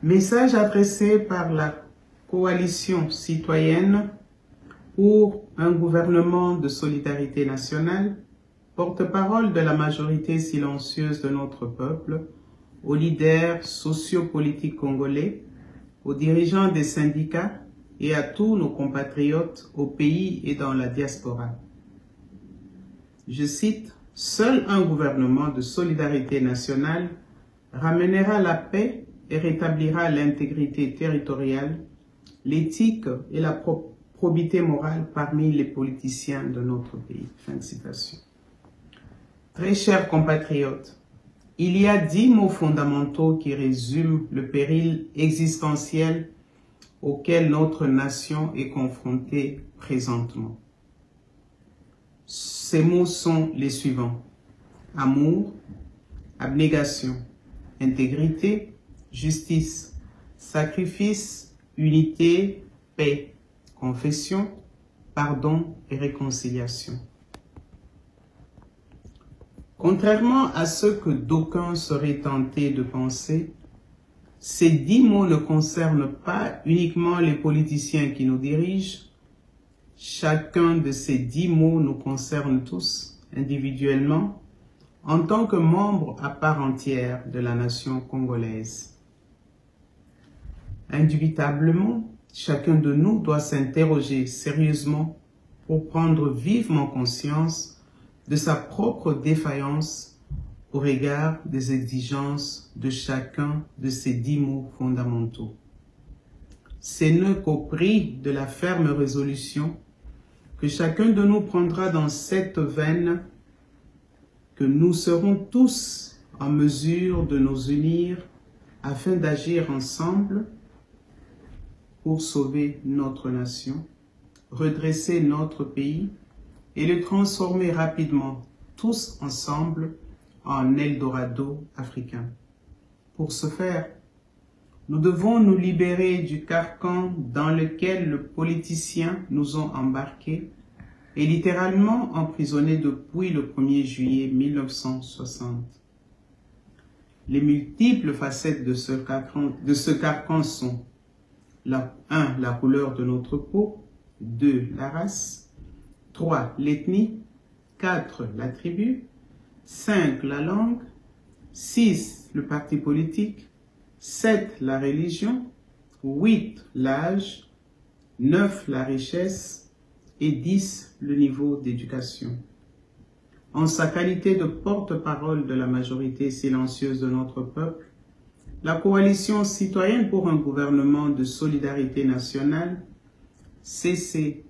Message adressé par la coalition citoyenne pour un gouvernement de solidarité nationale, porte-parole de la majorité silencieuse de notre peuple, aux leaders sociopolitiques congolais, aux dirigeants des syndicats et à tous nos compatriotes au pays et dans la diaspora. Je cite, « Seul un gouvernement de solidarité nationale ramènera la paix et rétablira l'intégrité territoriale, l'éthique et la probité morale parmi les politiciens de notre pays. » Fin de citation. Très chers compatriotes, il y a 10 mots fondamentaux qui résument le péril existentiel auquel notre nation est confrontée présentement. Ces mots sont les suivants: amour, abnégation, intégrité, justice, sacrifice, unité, paix, confession, pardon et réconciliation. Contrairement à ce que d'aucuns seraient tentés de penser, ces 10 mots ne concernent pas uniquement les politiciens qui nous dirigent. Chacun de ces 10 mots nous concerne tous, individuellement, en tant que membres à part entière de la nation congolaise. Indubitablement, chacun de nous doit s'interroger sérieusement pour prendre vivement conscience de sa propre défaillance au regard des exigences de chacun de ces 10 mots fondamentaux. Ce n'est qu'au prix de la ferme résolution que chacun de nous prendra dans cette veine que nous serons tous en mesure de nous unir afin d'agir ensemble pour sauver notre nation, redresser notre pays et le transformer rapidement, tous ensemble, en Eldorado africain. Pour ce faire, nous devons nous libérer du carcan dans lequel les politiciens nous ont embarqués et littéralement emprisonnés depuis le 1er juillet 1960. Les multiples facettes de ce carcan sont 1. La couleur de notre peau, 2. La race, 3. L'ethnie, 4. La tribu, 5. La langue, 6. Le parti politique, 7. La religion, 8. L'âge, 9. La richesse et 10. Le niveau d'éducation. En sa qualité de porte-parole de la majorité silencieuse de notre peuple, la coalition citoyenne pour un gouvernement de solidarité nationale, CCGSN,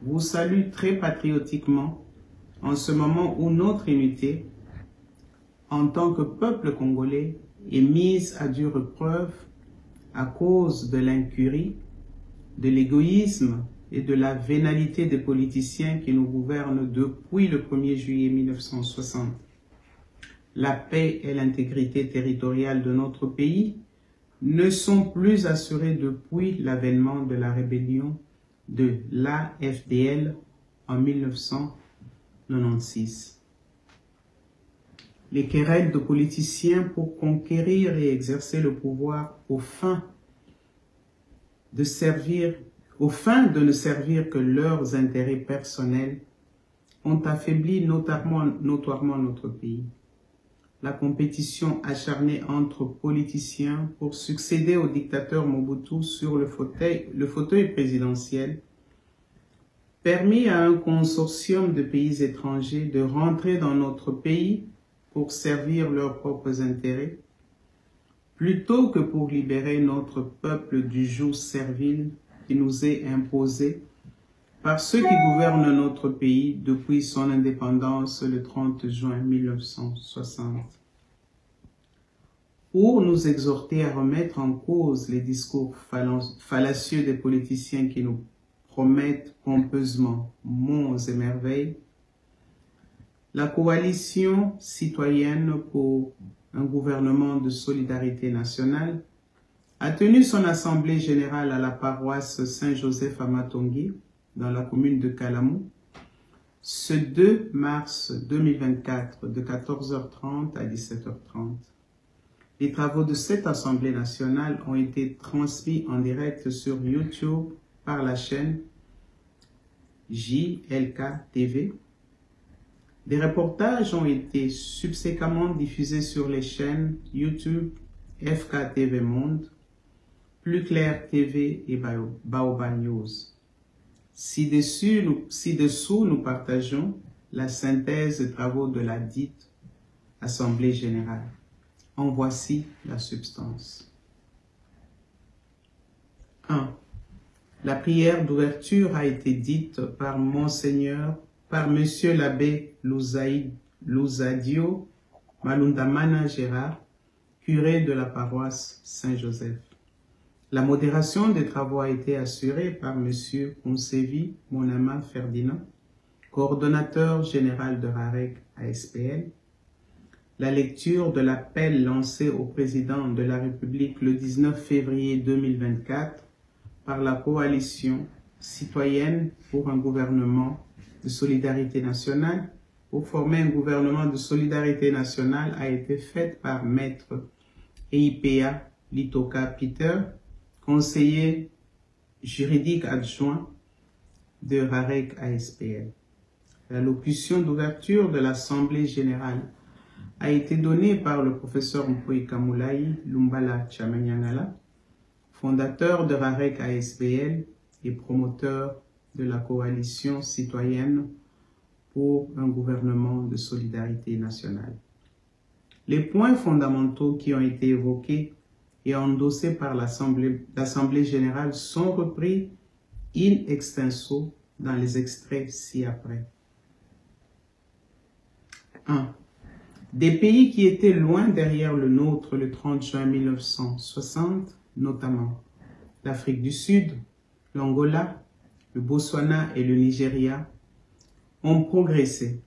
vous salue très patriotiquement en ce moment où notre unité, en tant que peuple congolais, est mise à dure épreuve à cause de l'incurie, de l'égoïsme et de la vénalité des politiciens qui nous gouvernent depuis le 1er juillet 1960. La paix et l'intégrité territoriale de notre pays ne sont plus assurées depuis l'avènement de la rébellion de l'AFDL en 1996. Les querelles de politiciens pour conquérir et exercer le pouvoir aux fins de ne servir que leurs intérêts personnels ont affaibli notoirement notre pays. La compétition acharnée entre politiciens pour succéder au dictateur Mobutu sur le fauteuil présidentiel permet à un consortium de pays étrangers de rentrer dans notre pays pour servir leurs propres intérêts, plutôt que pour libérer notre peuple du joug servile qui nous est imposé par ceux qui gouvernent notre pays depuis son indépendance le 30 juin 1960. Pour nous exhorter à remettre en cause les discours fallacieux des politiciens qui nous promettent pompeusement monts et merveilles, la coalition citoyenne pour un gouvernement de solidarité nationale a tenu son assemblée générale à la paroisse Saint-Joseph à Matongui, dans la commune de Kalamou, ce 2 mars 2024 de 14h30 à 17h30. Les travaux de cette Assemblée nationale ont été transmis en direct sur YouTube par la chaîne JLK TV. Des reportages ont été subséquemment diffusés sur les chaînes YouTube FK TV Monde, Plus Clair TV et Baobab News. Ci-dessous, nous partageons la synthèse des travaux de la dite Assemblée générale. En voici la substance. 1. La prière d'ouverture a été dite par Monsieur l'abbé Luzadio Malundamana Gérard, curé de la paroisse Saint-Joseph. La modération des travaux a été assurée par Monsieur Concevi Monama Ferdinand, coordonnateur général de RAREC ASPL. La lecture de l'appel lancé au président de la République le 19 février 2024 par la coalition citoyenne pour un gouvernement de solidarité nationale, pour former un gouvernement de solidarité nationale, a été faite par Maître EIPA Litoka Peter, conseiller juridique adjoint de RAREC ASPL. La locution d'ouverture de l'Assemblée générale a été donnée par le professeur Mpoi Kamulaï Lumbala Tchamanyangala, fondateur de RAREC ASPL et promoteur de la coalition citoyenne pour un gouvernement de solidarité nationale. Les points fondamentaux qui ont été évoqués et endossés par l'Assemblée générale sont repris in extenso dans les extraits ci-après. 1. Des pays qui étaient loin derrière le nôtre le 30 juin 1960, notamment l'Afrique du Sud, l'Angola, le Botswana et le Nigeria, ont progressé,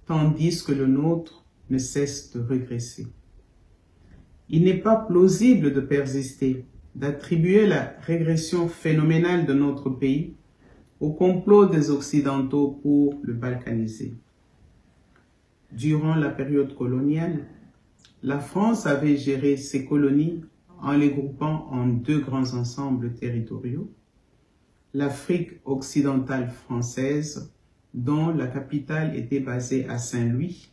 tandis que le nôtre ne cesse de régresser. Il n'est pas plausible de persister, d'attribuer la régression phénoménale de notre pays au complot des Occidentaux pour le balkaniser. Durant la période coloniale, la France avait géré ses colonies en les groupant en deux grands ensembles territoriaux, l'Afrique occidentale française, dont la capitale était basée à Saint-Louis,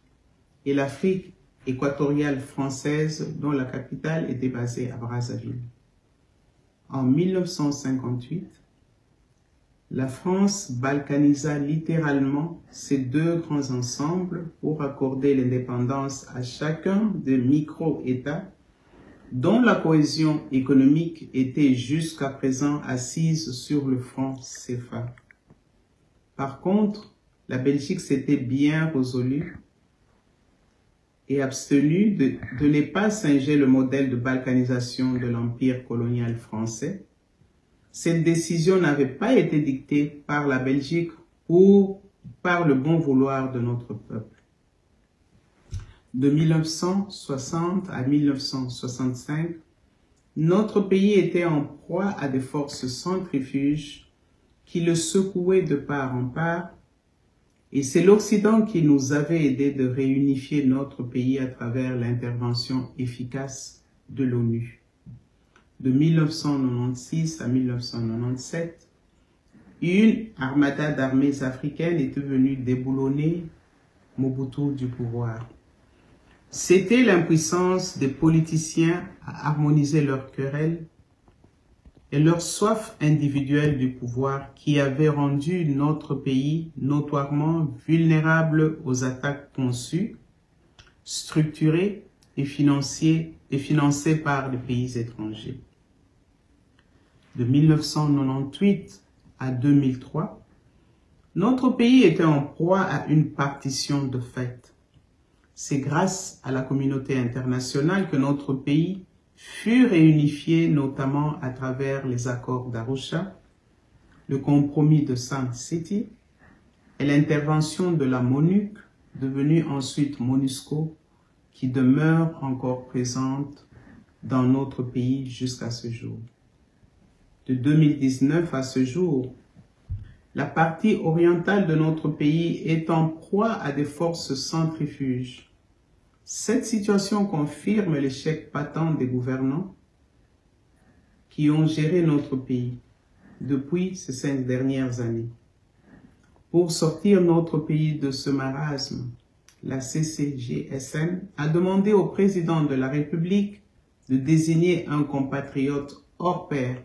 et l'Afrique équatoriale française, dont la capitale était basée à Brazzaville. En 1958, la France balkanisa littéralement ces deux grands ensembles pour accorder l'indépendance à chacun des micro-États dont la cohésion économique était jusqu'à présent assise sur le franc CFA. Par contre, la Belgique s'était bien résolue et abstenue de ne pas singer le modèle de balkanisation de l'empire colonial français. Cette décision n'avait pas été dictée par la Belgique ou par le bon vouloir de notre peuple. De 1960 à 1965, notre pays était en proie à des forces centrifuges qui le secouaient de part en part, et c'est l'Occident qui nous avait aidés de réunifier notre pays à travers l'intervention efficace de l'ONU. De 1996 à 1997, une armada d'armées africaines était venue déboulonner Mobutu du pouvoir. C'était l'impuissance des politiciens à harmoniser leurs querelles et leur soif individuelle du pouvoir qui avait rendu notre pays notoirement vulnérable aux attaques conçues, structurées et financées par les pays étrangers. De 1998 à 2003, notre pays était en proie à une partition de fait. C'est grâce à la communauté internationale que notre pays fut réunifié, notamment à travers les accords d'Arusha, le compromis de Sun City et l'intervention de la MONUC, devenue ensuite MONUSCO, qui demeure encore présente dans notre pays jusqu'à ce jour. De 2019 à ce jour, la partie orientale de notre pays est en proie à des forces centrifuges. Cette situation confirme l'échec patent des gouvernants qui ont géré notre pays depuis ces 5 dernières années. Pour sortir notre pays de ce marasme, la CCGSN a demandé au président de la République de désigner un compatriote hors pair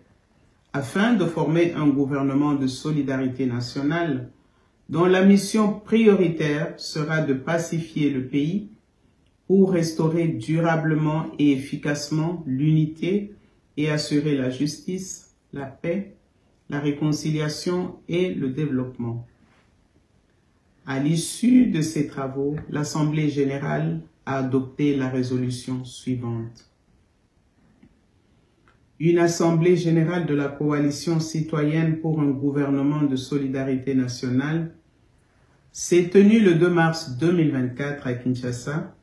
afin de former un gouvernement de solidarité nationale dont la mission prioritaire sera de pacifier le pays pour restaurer durablement et efficacement l'unité et assurer la justice, la paix, la réconciliation et le développement. À l'issue de ces travaux, l'Assemblée générale a adopté la résolution suivante. Une Assemblée générale de la coalition citoyenne pour un gouvernement de solidarité nationale s'est tenue le 2 mars 2024 à Kinshasa,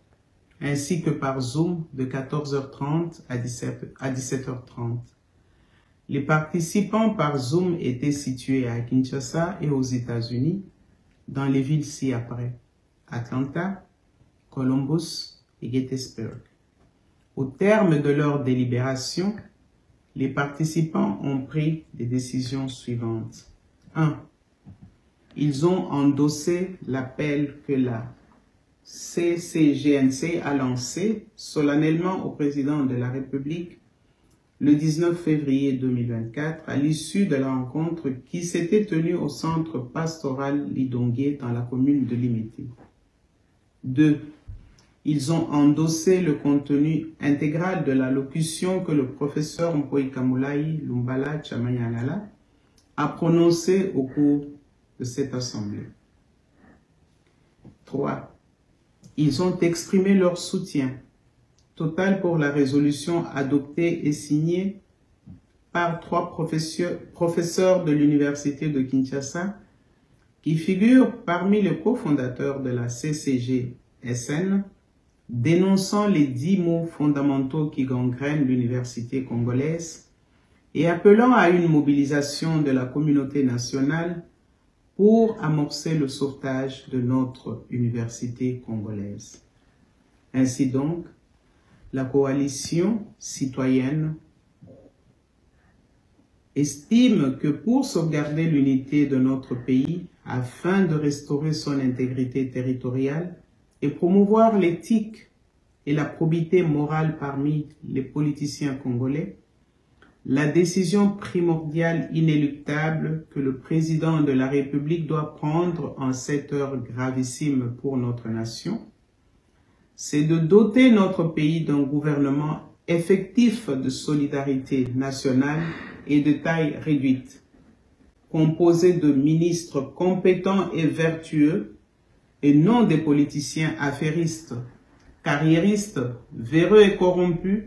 ainsi que par Zoom de 14h30 à 17h30. Les participants par Zoom étaient situés à Kinshasa et aux États-Unis, dans les villes ci-après, Atlanta, Columbus et Gettysburg. Au terme de leur délibération, les participants ont pris les décisions suivantes. 1. Ils ont endossé l'appel que la CCGNC a lancé solennellement au président de la République le 19 février 2024 à l'issue de la rencontre qui s'était tenue au centre pastoral Lidongué dans la commune de Limité. 2. Ils ont endossé le contenu intégral de l'allocution que le professeur Mpoï Kamulaï Lumbala Tchamanyalala a prononcée au cours de cette assemblée. 3. Ils ont exprimé leur soutien total pour la résolution adoptée et signée par 3 professeurs de l'université de Kinshasa qui figurent parmi les cofondateurs de la CCGSN, dénonçant les 10 maux fondamentaux qui gangrènent l'université congolaise et appelant à une mobilisation de la communauté nationale pour amorcer le sauvetage de notre université congolaise. Ainsi donc, la coalition citoyenne estime que pour sauvegarder l'unité de notre pays, afin de restaurer son intégrité territoriale et promouvoir l'éthique et la probité morale parmi les politiciens congolais, la décision primordiale inéluctable que le président de la République doit prendre en cette heure gravissime pour notre nation, c'est de doter notre pays d'un gouvernement effectif de solidarité nationale et de taille réduite, composé de ministres compétents et vertueux, et non des politiciens affairistes, carriéristes, véreux et corrompus,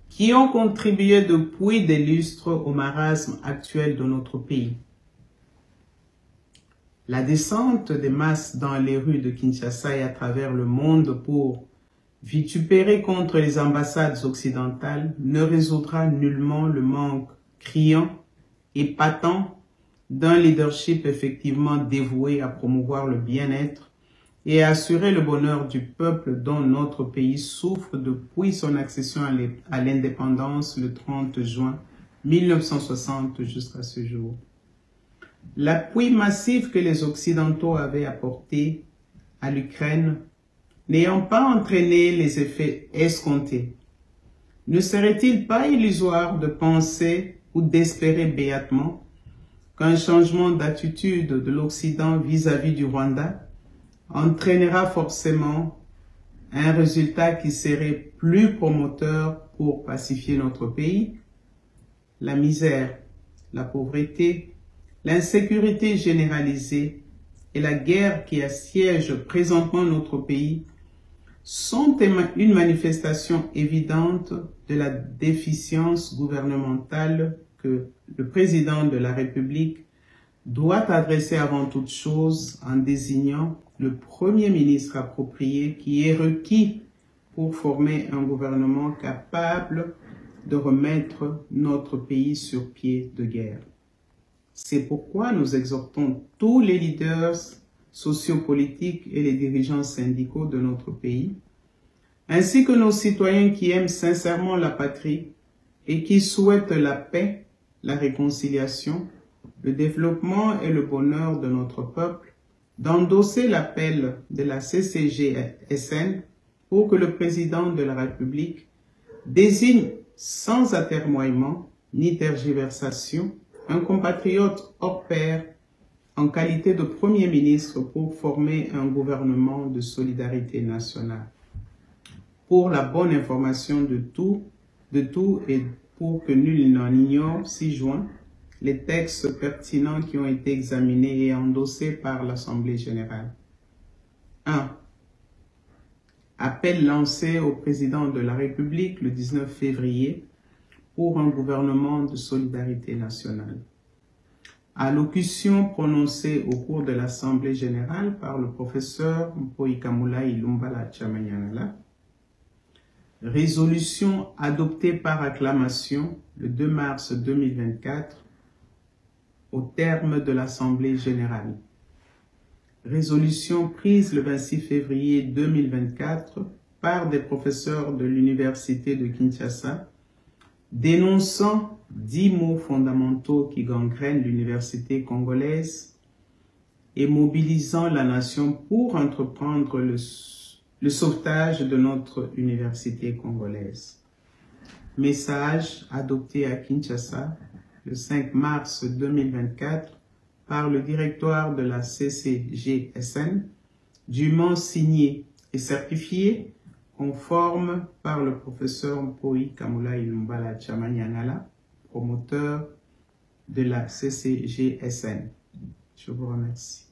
qui ont contribué depuis des lustres au marasme actuel de notre pays. La descente des masses dans les rues de Kinshasa et à travers le monde pour vitupérer contre les ambassades occidentales ne résoudra nullement le manque criant et patent d'un leadership effectivement dévoué à promouvoir le bien-être et à assurer le bonheur du peuple dont notre pays souffre depuis son accession à l'indépendance le 30 juin 1960 jusqu'à ce jour. L'appui massif que les Occidentaux avaient apporté à l'Ukraine n'ayant pas entraîné les effets escomptés, ne serait-il pas illusoire de penser ou d'espérer béatement qu'un changement d'attitude de l'Occident vis-à-vis du Rwanda entraînera forcément un résultat qui serait plus promoteur pour pacifier notre pays? La misère, la pauvreté, l'insécurité généralisée et la guerre qui assiège présentement notre pays sont une manifestation évidente de la déficience gouvernementale que le président de la République doit adresser avant toute chose en désignant le Premier ministre approprié qui est requis pour former un gouvernement capable de remettre notre pays sur pied de guerre. C'est pourquoi nous exhortons tous les leaders sociopolitiques et les dirigeants syndicaux de notre pays ainsi que nos citoyens qui aiment sincèrement la patrie et qui souhaitent la paix, la réconciliation, le développement et le bonheur de notre peuple, d'endosser l'appel de la CCG-SN pour que le président de la République désigne sans atermoiement ni tergiversation un compatriote hors pair en qualité de Premier ministre pour former un gouvernement de solidarité nationale. Pour la bonne information de tout et pour que nul n'en ignore, 6 juin, les textes pertinents qui ont été examinés et endossés par l'Assemblée générale. 1. Appel lancé au président de la République le 19 février pour un gouvernement de solidarité nationale. Allocution prononcée au cours de l'Assemblée générale par le professeur Mpoika Lumbala Tchamanyanala. Résolution adoptée par acclamation le 2 mars 2024 au terme de l'Assemblée générale. Résolution prise le 26 février 2024 par des professeurs de l'Université de Kinshasa, dénonçant 10 maux fondamentaux qui gangrènent l'université congolaise et mobilisant la nation pour entreprendre le sauvetage de notre université congolaise. Message adopté à Kinshasa le 5 mars 2024 par le directoire de la CCG-SN, dûment signé et certifié conforme par le professeur Mpoika Lumbala Tchamanyanala, promoteur de la CCG-SN. Je vous remercie.